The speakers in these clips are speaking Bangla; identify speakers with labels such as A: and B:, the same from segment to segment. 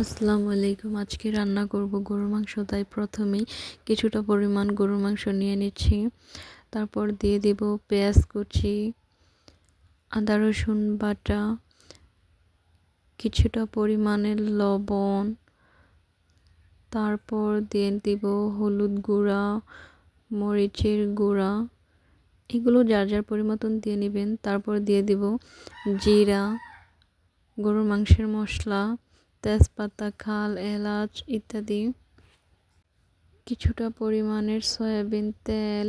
A: আসসালামু আলাইকুম। আজকে রান্না করব গরুর মাংস, তাই প্রথমেই কিছুটা পরিমাণ গরুর মাংস নিয়ে নিচ্ছি। তারপর দিয়ে দেব পেঁয়াজ কুচি, আদা রসুন বাটা, কিছুটা পরিমাণে লবণ, তারপর দিয়ে দিব হলুদ গুঁড়া, মরিচের গুঁড়া, এগুলো যার যার পরিমতন দিয়ে নেবেন। তারপর দিয়ে দিব জিরা, গরুর মাংসের মশলা, তেজপাতা, খাল, এলাচ ইত্যাদি, কিছুটা পরিমাণের সয়াবিন তেল।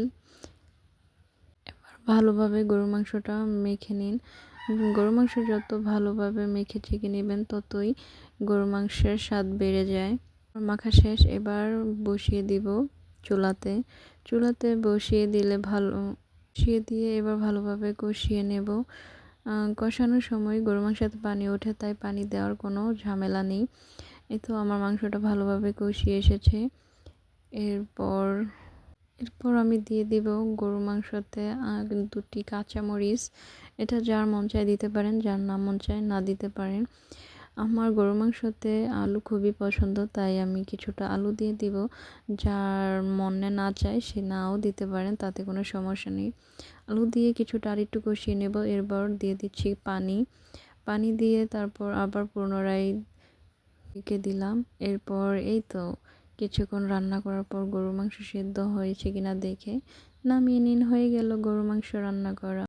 A: এবার ভালোভাবে গরুর মাংসটা মেখে নিন। গরুর মাংস যত ভালোভাবে মেখে ছেঁকে নেবেন ততই গরুর মাংসের স্বাদ বেড়ে যায়। মাখা শেষ, এবার বসিয়ে দিব চুলাতে বসিয়ে দিয়ে এবার ভালোভাবে কষিয়ে নেব। কষানোর সময় গরুর মাংসতে পানি ওঠে, তাই পানি দেওয়ার কোনো ঝামেলা নেই। এই তো আমার মাংসটা ভালোভাবে কষিয়ে এসেছে। এরপর আমি দিয়ে দিব গরুর মাংসতে দুটি কাঁচামরিচ। এটা যার মন চায় দিতে পারেন, যার না মন চায় না দিতে পারেন। আমার গরুর মাংসতে আলু খুবই পছন্দ, তাই আমি কিছুটা আলু দিয়ে দিব। যার মনে না চায় সে নাও দিতে পারেন, তাতে কোনো সমস্যা নেই। আলু দিয়ে কিছুটা আরেকটু কষিয়ে নেব। এরপর দিয়ে দিচ্ছি পানি দিয়ে তারপর আবার পুনরায় ঢেকে দিলাম। এরপর এই তো কিছুক্ষণ রান্না করার পর গরুর মাংস সেদ্ধ হয়েছে কিনা দেখে নামিয়ে নিন। হয়ে গেল গরুর মাংস রান্না করা।